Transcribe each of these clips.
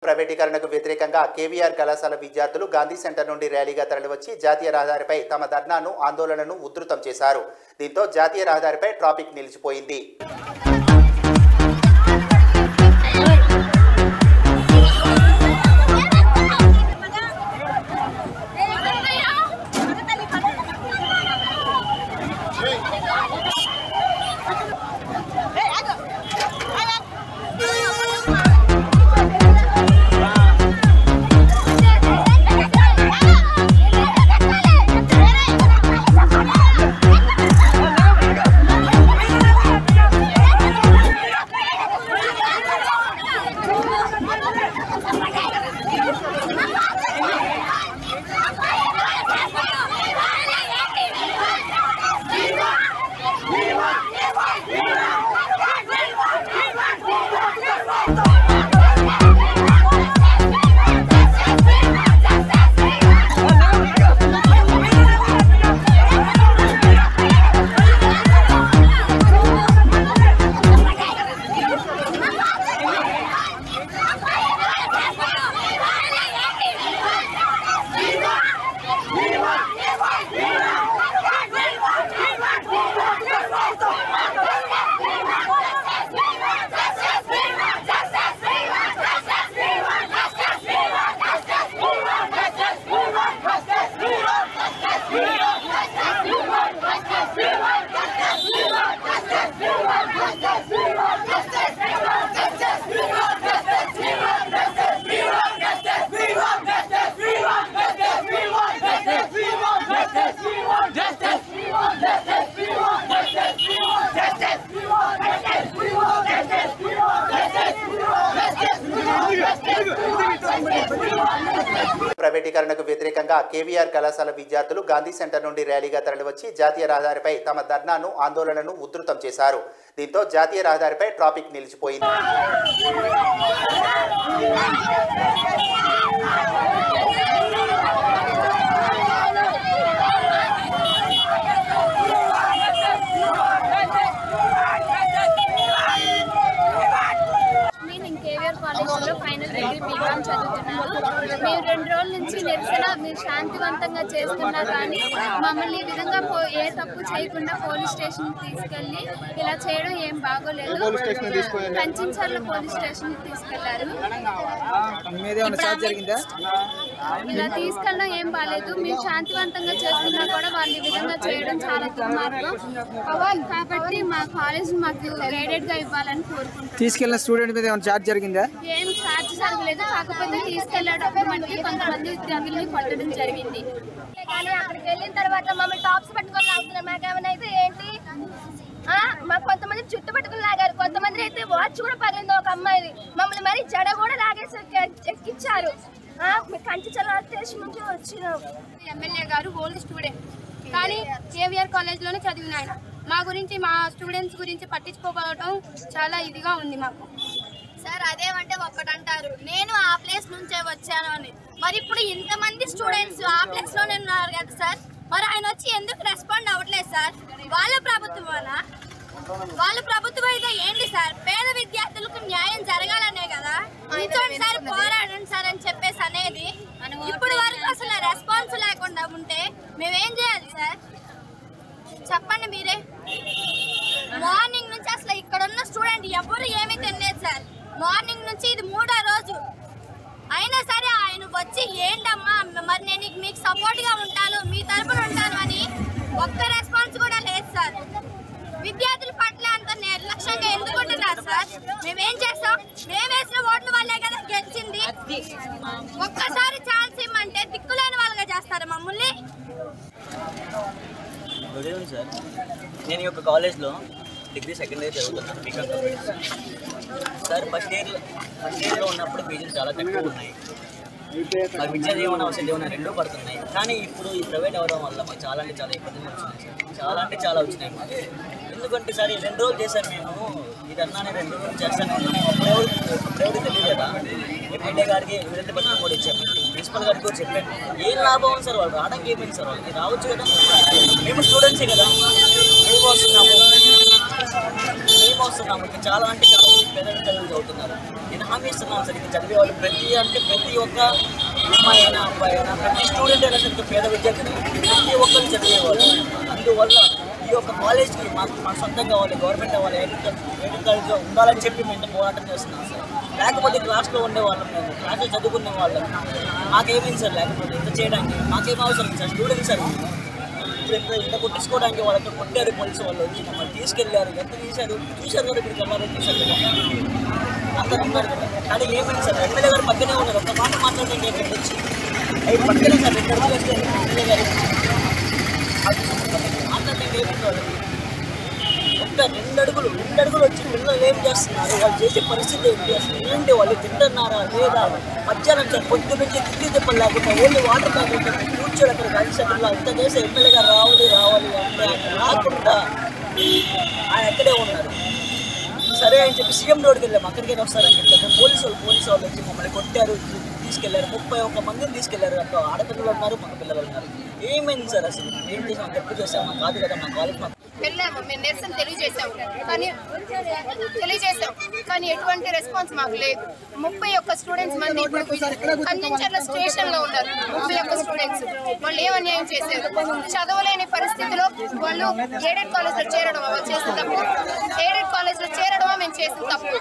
ప్రైవేటీకరణకు వ్యతిరేకంగా కేవీఆర్ కళాశాల విద్యార్థులు గాంధీ సెంటర్ నుండి ర్యాలీగా తరలివచ్చి జాతీయ రహదారిపై తమ ధర్నాను ఆందోళనను ఉధృతం చేశారు. దీంతో జాతీయ రహదారిపై ట్రాఫిక్ నిలిచిపోయింది. ప్రైవేటీకరణకు వ్యతిరేకంగా కేవీఆర్ కళాశాల విద్యార్థులు గాంధీ సెంటర్ నుండి ర్యాలీగా తరలివచ్చి జాతీయ రహదారిపై తమ ధర్నాను ఆందోళనను ఉధృతం చేశారు. దీంతో జాతీయ రహదారిపై ట్రాఫిక్ నిలిచిపోయింది. ఫైనల్ డిగ్రీ బీకామ్ చదువుతున్నాను. మేము 2 రోజుల నుంచి నిరసన మీరు శాంతివంతంగా చేస్తున్నా కానీ మమ్మల్ని ఈ విధంగా ఏ తప్పు చేయకుండా పోలీస్ స్టేషన్ తీసుకెళ్ళి ఇలా చేయడం ఏం బాగోలేదు. కంచిన్చర్ల పోలీస్ స్టేషన్ తీసుకెళ్లారు. ఇలా తీసుకెళ్ళడం ఏం బాగాలేదు. మేము శాంతివంతంగా చేస్తున్నా కూడా వాళ్ళు ఈ విధంగా చేయడం చాలా దుర్మార్గం. కాబట్టి మా కాలేజ్ మాకు గైడెడ్ గా ఇవ్వాలని కోరుకుంటున్నాం. తీసుకెళ్ళిన స్టూడెంట్ మీద ఏమైనా చార్జ్ జరిగిందా? ఏం చార్జ్ జరగలేదు. కాకపోతే తీసుకెళ్ళేటప్పుడు మనకి కొంతమంది విద్యార్థుల్ని కొట్టడం జరిగింది. కానీ అక్కడికి వెళ్ళిన తర్వాత మమ్మల్ని టాప్స్ పట్టుకొని లాగుతున్నారు. మాకేమైనా అయితే ఏంటి, మాకు కొంతమంది చుట్టు పట్టుకుని లాగారు. కొంతమంది అయితే వాచ్ కూడా పగిలింది ఒక అమ్మాయిది. మమ్మల్ని మరి జడ కూడా లాగేసి ఎక్కిచ్చారు. కంచిచర్ల స్టేషన్ నుంచి వచ్చినాం. ఎమ్మెల్యే గారు ఓల్డ్ స్టూడెంట్ కానీ కేవీఆర్ కాలేజ్లోనే చదివిన ఆయన మా గురించి మా స్టూడెంట్స్ గురించి పట్టించుకోవడం చాలా ఇదిగా ఉంది మాకు. సార్ అదేమంటే ఒక్కటంటారు, నేను ఆ ప్లేస్ నుంచే వచ్చాను అని. మరి ఇప్పుడు ఇంతమంది స్టూడెంట్స్ ఆ ప్లేస్ లోనే ఉన్నారు కదా సార్, మరి ఆయన వచ్చి ఎందుకు రెస్పాండ్ అవ్వట్లేదు సార్? వాళ్ళ ప్రభుత్వం అయితే ఏంటి సార్? పేద విద్యార్థులకు న్యాయం జరగాలనే కదా కూర్చోండి సార్, పోరాడండి సార్ అని చెప్పేసి అనేది. ఇప్పుడు వరకు అసలు రెస్పాన్స్ లేకుండా ఉంటే మేమేం చేయాలి సార్ చెప్పండి మీరే? మార్నింగ్ నుంచి అసలు ఇక్కడ ఉన్న స్టూడెంట్ ఎవరు ఏమీ తినలేదు సార్. మార్నింగ్ నుంచి ఇది 3వ రోజు అయినా సరే ఆయన వచ్చి ఏంటమ్మా మరి నేను మీకు సపోర్ట్గా ఉంటాను, మీ తరపున ఉంటాను అని ఒక్క రెస్పాన్స్ కూడా లేదు సార్. విద్యార్థుల పట్ల అంత నిర్లక్ష్యంగా ఎందుకుంటున్నారు సార్? మేమేం చేస్తాం? మేము వేసిన ఓట్ల వల్లే కదా గెలిచింది. ఒక్కసారి ఛాన్స్ ఇవ్వమంటే దిక్కులేని వాళ్ళగా చేస్తారు మమ్మల్ని. Good evening sir. నేను ఈ యొక్క కాలేజ్లో డిగ్రీ సెకండ్ ఇయర్ చదువుతున్నాను బీకామ్ సార్. ఫస్ట్ ఇయర్లో ఉన్నప్పుడు ఫీజులు చాలా తక్కువ ఉన్నాయి. మాకు విద్యా దీవెన వసతి దీవెన 2 పడుతున్నాయి. కానీ ఇప్పుడు ఈ ప్రైవేట్ అవ్వడం వల్ల మాకు చాలా ఇబ్బందులు వచ్చినాయి సార్. చాలా వచ్చినాయి మాకు. ఎందుకంటే సార్ 2 రోజులు చేశారు మేము ఈ ధర్నాన్ని 2 రోజులు చేస్తాను. అప్పుడెవరు తెలియలేదా? ఎమ్మెల్యే గారికి వినతి పత్రం కూడా ఇచ్చాము, ప్రిన్సిపల్ గారికి కూడా చెప్పాను. ఏం లాభం ఉంది సార్? వాళ్ళు రావడానికి ఏమైంది సార్? వాళ్ళకి రావచ్చు కదా, మేము స్టూడెంట్సే కదా, మేము వస్తున్నాము. మేము వస్తున్నాము. ఇక్కడ చాలా అంటే చాలా మంది పేద విద్యార్థులు చదువుతున్నారు. నేను హామీ ఇస్తున్నాను సార్, ఇక్కడ చదివే వాళ్ళు ప్రతి ఒక్క అమ్మాయి అయినా అబ్బాయి అయినా ప్రతి స్టూడెంట్ అయినా సరే పేద విద్యార్థులు ప్రతి ఒక్కరు చదివేవాళ్ళు. అందువల్ల ఈ యొక్క కాలేజ్కి మాకు సొంతం కావాలి, గవర్నమెంట్ అవ్వాలి, ఎయిడెడ్ కాలేజ్గా ఉండాలని చెప్పి మేము పోరాటం చేస్తున్నాం సార్. లేకపోతే క్లాస్లో ఉండేవాళ్ళం, మేము క్లాస్లో చదువుకునే వాళ్ళం, మాకేమైంది సార్? లేకపోతే ఇంత చేయడానికి మాకేం అవసరం సార్? స్టూడెంట్స్ సార్ ఇప్పుడు ఇంత కొట్టించుకోవడానికి వాళ్ళతో కొట్టారు పోలీసు వాళ్ళు వచ్చి మమ్మల్ని తీసుకెళ్ళారు, ఎంత తీశారు చూశారు కదా, ఇప్పుడు కెమెరా తీశారు కదా, అంతా ఉన్నారు కదా. కానీ ఏమైంది సార్? ఎమ్మెల్యే గారు పక్కనే ఉన్నారు, ఒక్క మాట మాట్లాడండి ఇక్కడికి వచ్చి అవి పక్కనే సార్ 2 అడుగులు వస్తే ఎమ్మెల్యే గారు మాట్లాడండి. ఏమైంది వాళ్ళకి? ఒక్క 2 అడుగులు వచ్చి పిల్లలు ఏం చేస్తున్నారు, వాళ్ళు చేసే పరిస్థితి ఏంటి, అసలు ఏంటి, వాళ్ళు తింటున్నారా లేదా? మధ్యాహ్నం సార్ పొద్దు నుంచి తిండి తిప్పలు లేకుండా ఓన్లీ వాటర్ తాగకుండా కూర్చొని అక్కడ కలిసిలో అంత చేసే ఎమ్మెల్యే గారు రావాలి అంటే ఆయన రాకుండా ఆయన ఎక్కడే ఉన్నారు. సరే అని చెప్పి సీఎం రోడ్కి వెళ్ళాము, అక్కడికైనా వస్తారని చెప్పారు. పోలీసు వాళ్ళు వచ్చి మమ్మల్ని కొట్టారు, తీసుకెళ్లారు, 31 మందిని తీసుకెళ్లారు. అక్కడ ఆడపిల్లలు ఉన్నారు, మగ పిల్లలు ఉన్నారు. ఏమైంది సార్? అసలు ఏం చేసాం? తప్పు చేసామా? కాదు కదా, మా కాలేజ్ వెళ్ళాము, మేము నిరసన తెలియజేసాము, కానీ ఎటువంటి రెస్పాన్స్ మాకు లేదు. 31 స్టూడెంట్స్ మంది కంచెంచర్ల స్టేషన్ లో ఉన్నారు. 31 స్టూడెంట్స్ వాళ్ళు ఏం అన్యాయం చేశారు? చదవలేని పరిస్థితిలో వాళ్ళు ఎయిడెడ్ కాలేజ్ లో చేరడం చేసిన తప్పు. ఎయిడెడ్ కాలేజ్ లో చేరడమా మేము చేసిన తప్పు?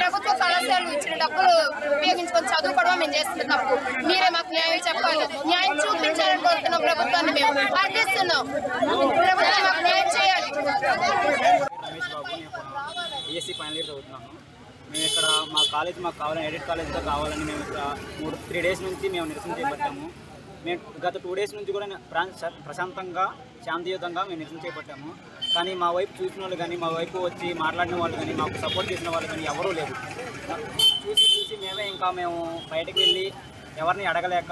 ప్రభుత్వ కళాశాలలు ఇచ్చిన డబ్బులు ఉపయోగించుకొని చదువుకోవడమా మేము చేసిన తప్పు? మీరే మాకు న్యాయం చెప్పాలి. న్యాయం చూపించాలని కోరుతున్నాం ప్రభుత్వాన్ని, మేము అర్థిస్తున్నాం. ప్రభుత్వం మాకు న్యాయం చేయాలి. రమేష్ బాబు, నేను BSc ఫైనల్ ఇయర్ చదువుతున్నాను. మేము ఇక్కడ మా కాలేజ్ మాకు కావాలని, ఎయిడెడ్ కాలేజ్గా కావాలని మేము ఇక్కడ 3 డేస్ నుంచి మేము నిరసన చేపట్టాము. మేము గత 2 డేస్ నుంచి కూడా ప్రశాంతంగా శాంతియుతంగా మేము నిరసన చేపట్టాము. కానీ మా వైపు చూసిన వాళ్ళు కానీ, మా వైపు వచ్చి మాట్లాడిన వాళ్ళు కానీ, మాకు సపోర్ట్ చేసిన వాళ్ళు కానీ ఎవరూ లేదు. చూసి మేమే ఇంకా మేము బయటకు వెళ్ళి ఎవరిని అడగలేక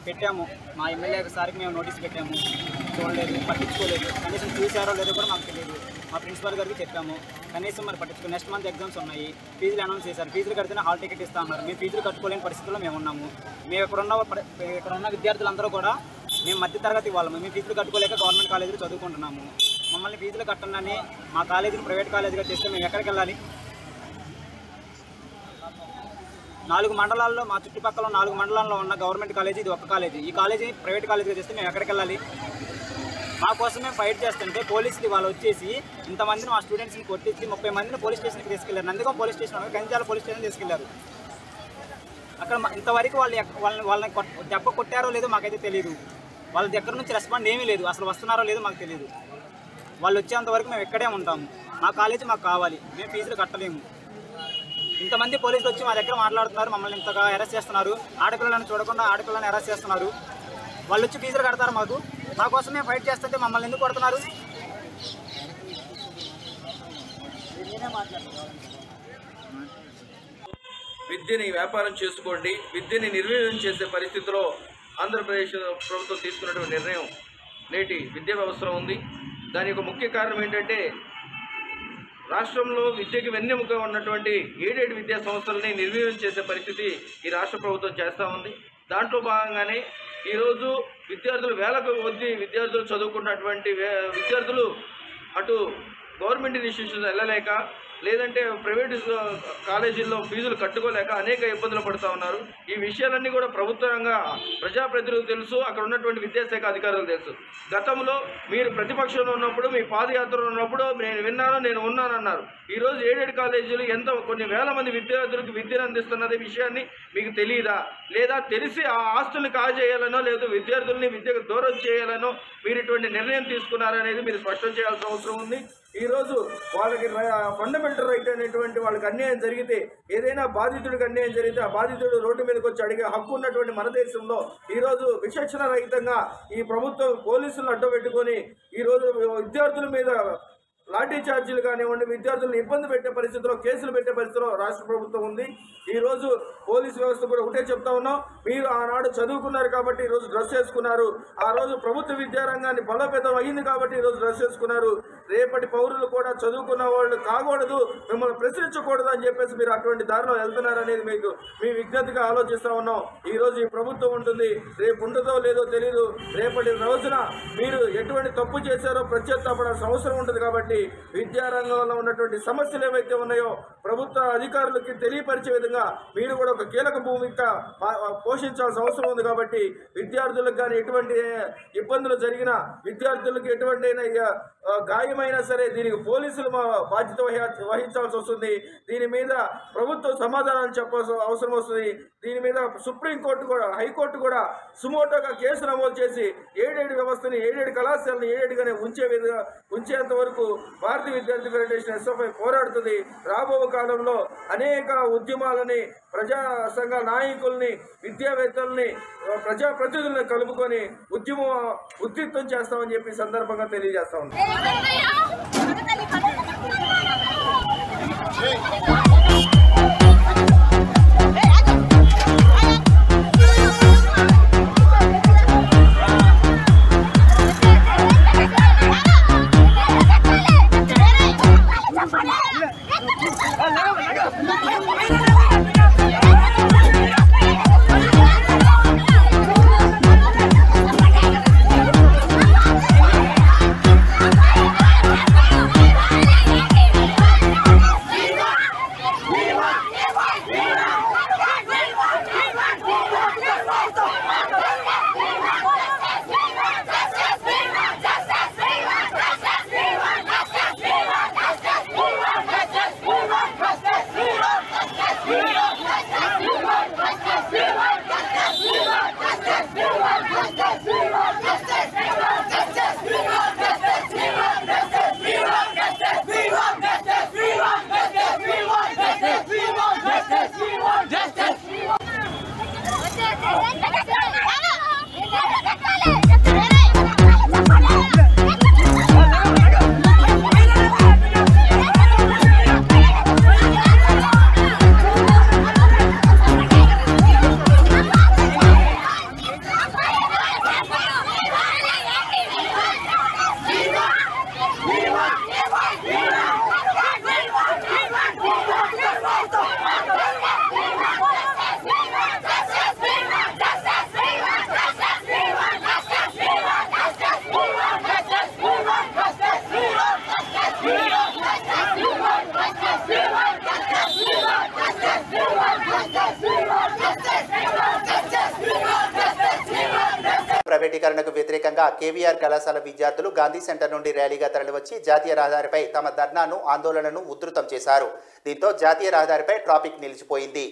పెట్టాము. మా ఎమ్మెల్యే సార్కి మేము నోటీస్ పెట్టాము, చూడలేదు, పట్టించుకోలేదు. కనీసం చూసారో లేదో కూడా మాకు తెలియదు. మా ప్రిన్సిపల్ గారికి చెప్పాము, కనీసం మరి పట్టించుకో. నెక్స్ట్ మంత్ ఎగ్జామ్స్ ఉన్నాయి, ఫీజులు అనౌన్స్ చేశారు. ఫీజులు కడితేనే హాల్ టికెట్ ఇస్తా అన్నారు. మేము ఫీజులు కట్టుకోలేని పరిస్థితుల్లో మేము ఉన్నాము. మేము ఇక్కడ ఉన్న విద్యార్థులందరూ కూడా మేము మధ్యతరగతి వాళ్ళము. మేము ఫీజులు కట్టుకోలేక గవర్నమెంట్ కాలేజీలో చదువుకుంటున్నాము. మమ్మల్ని ఫీజులు కట్టండి మా కాలేజీని ప్రైవేట్ కాలేజీగా చేస్తే మేము ఎక్కడికి వెళ్ళాలి? 4 మండలాల్లో, మా చుట్టుపక్కల 4 మండలాల్లో ఉన్న గవర్నమెంట్ కాలేజీ ఇది ఒక్క కాలేజీ. ఈ కాలేజీ ప్రైవేట్ కాలేజీగా చేస్తే మేము ఎక్కడికి వెళ్ళాలి? మా కోసమే ఫైట్ చేస్తుంటే పోలీసులు వాళ్ళు వచ్చేసి ఇంతమందిని మా స్టూడెంట్స్ని కొట్టించి 30 మందిని పోలీస్ స్టేషన్కి తీసుకెళ్లారు. Nandigam police station, Ganjala police station తీసుకెళ్లారు. అక్కడ ఇంతవరకు వాళ్ళని దెబ్బ కొట్టారో లేదో మాకైతే తెలియదు. వాళ్ళ దగ్గర నుంచి రెస్పాండ్ ఏమీ లేదు. అసలు వస్తున్నారో లేదో మాకు తెలియదు. వాళ్ళు వచ్చేంత వరకు మేము ఇక్కడే ఉంటాము. మా కాలేజీ మాకు కావాలి, మేము ఫీజులు కట్టలేము. ఇంతమంది పోలీసులు వచ్చి మా దగ్గర మాట్లాడుతున్నారు, మమ్మల్ని ఇంతగా అరెస్ట్ చేస్తున్నారు. ఆడపిల్లలను చూడకుండా ఆడపిల్లలను అరెస్ట్ చేస్తున్నారు. వాళ్ళు వచ్చి ఫీజులు కడతారు మాకు. మా కోసమే ఫైట్ చేస్తుంటే మమ్మల్ని ఎందుకు కొడుతున్నారు? విద్యని వ్యాపారం చేసుకోండి, విద్యని నిర్వీర్యం చేసే పరిస్థితిలో ఆంధ్రప్రదేశ్ ప్రభుత్వం తీసుకున్నటువంటి నిర్ణయం నేటి విద్యా వ్యవస్థలో ఉంది. దాని యొక్క ముఖ్య కారణం ఏంటంటే రాష్ట్రంలో విద్యకి వెన్నెముక ఉన్నటువంటి ఎయిడెడ్ విద్యా సంస్థలని నిర్వీర్యం చేసే పరిస్థితి ఈ రాష్ట్ర ప్రభుత్వం చేస్తూ ఉంది. దాంట్లో భాగంగానే ఈరోజు విద్యార్థులు వేలకు కొద్ది విద్యార్థులు చదువుకున్నటువంటి విద్యార్థులు అటు గవర్నమెంట్ ఇన్స్టిట్యూషన్స్ వెళ్ళలేక, లేదంటే ప్రైవేట్ కాలేజీల్లో ఫీజులు కట్టుకోలేక అనేక ఇబ్బందులు పడుతూ ఉన్నారు. ఈ విషయాలన్నీ కూడా ప్రభుత్వ రంగ ప్రజాప్రతినిధులకు తెలుసు, అక్కడ ఉన్నటువంటి విద్యాశాఖ అధికారులకు తెలుసు. గతంలో మీరు ప్రతిపక్షంలో ఉన్నప్పుడు, మీ పాదయాత్రలో ఉన్నప్పుడు నేను ఉన్నానన్నారు. ఈరోజు ఎయిడెడ్ కాలేజీలు కొన్ని వేల మంది విద్యార్థులకు విద్యను అందిస్తున్నది విషయాన్ని మీకు తెలియదా? లేదా తెలిసి ఆ ఆస్తుల్ని కాజేయాలనో లేదా విద్యార్థుల్ని విద్యకు దూరం చేయాలనో మీరు ఇటువంటి నిర్ణయం తీసుకున్నారనేది మీరు స్పష్టం చేయాల్సిన అవసరం ఉంది. ఈరోజు వాళ్ళకి ఫండమెంటల్ రైట్ అనేటువంటి వాళ్ళకి అన్యాయం జరిగితే, ఏదైనా బాధితుడికి అన్యాయం జరిగితే ఆ బాధితుడు రోడ్డు మీదకి వచ్చి అడిగే హక్కు ఉన్నటువంటి మన దేశంలో ఈరోజు విచక్షణ రహితంగా ఈ ప్రభుత్వం పోలీసులను అడ్డుపెట్టుకొని ఈరోజు విద్యార్థుల మీద లాఠీ ఛార్జీలు కానివ్వండి, విద్యార్థులను ఇబ్బంది పెట్టే పరిస్థితిలో, కేసులు పెట్టే పరిస్థితిలో రాష్ట్ర ప్రభుత్వం ఉంది. ఈరోజు పోలీసు వ్యవస్థ కూడా ఒకటే చెప్తా ఉన్నాం, మీరు ఆనాడు చదువుకున్నారు కాబట్టి ఈరోజు డ్రెస్ చేసుకున్నారు. ఆ రోజు ప్రభుత్వ విద్యారంగాన్ని బలోపేతం అయ్యింది కాబట్టి ఈరోజు డ్రెస్ చేసుకున్నారు. రేపటి పౌరులు కూడా చదువుకున్న వాళ్ళు కాకూడదు, మిమ్మల్ని ప్రశ్నించకూడదు అని చెప్పేసి మీరు అటువంటి దారిలో వెళ్తున్నారనేది మీ విజ్ఞతగా ఆలోచిస్తూ ఉన్నాం. ఈరోజు ఈ ప్రభుత్వం ఉంటుంది, రేపు ఉంటుందో లేదో తెలియదు. రేపటి రోజున మీరు ఎటువంటి తప్పు చేశారో ప్రత్యేకపడాల్సిన అవసరం ఉంటుంది. కాబట్టి కాబట్టి విద్యారంగంలో ఉన్నటువంటి సమస్యలు ఏవైతే ఉన్నాయో ప్రభుత్వ అధికారులకి తెలియపరిచే విధంగా మీరు కూడా ఒక కీలక భూమిక పోషించాల్సిన అవసరం ఉంది. కాబట్టి విద్యార్థులకు కానీ ఎటువంటి ఇబ్బందులు జరిగినా, విద్యార్థులకు ఎటువంటి గాయమైనా సరే దీనికి పోలీసులు బాధ్యత వహించాల్సి వస్తుంది. దీని మీద ప్రభుత్వం సమాధానం చెప్పాల్సిన అవసరం వస్తుంది. దీని మీద సుప్రీంకోర్టు కూడా, హైకోర్టు కూడా సుమోటోగా కేసు నమోదు చేసి ఏడేడు వ్యవస్థని, ఏడేడు కళాశాలను ఏడేడుగానే ఉంచేంత వరకు భారతీయ విద్యార్థి ఫెడరేషన్ SFI పోరాడుతుంది. రాబో కాలంలో అనేక ఉద్యమాలని, ప్రజా సంఘ నాయకుల్ని, విద్యావేత్తల్ని, ప్రజాప్రతినిధులను కలుపుకొని ఉద్యమం ఉధృతం చేస్తామని చెప్పి సందర్భంగా తెలియజేస్తా ఉన్నాం. ప్రైవేటీకరణకు వ్యతిరేకంగా కేవీఆర్ కళాశాల విద్యార్థులు గాంధీ సెంటర్ నుండి ర్యాలీగా తరలివచ్చి జాతీయ రహదారిపై తమ ధర్నాను, ఆందోళనను ఉధృతం చేశారు. దీంతో జాతీయ రహదారిపై ట్రాఫిక్ నిలిచిపోయింది.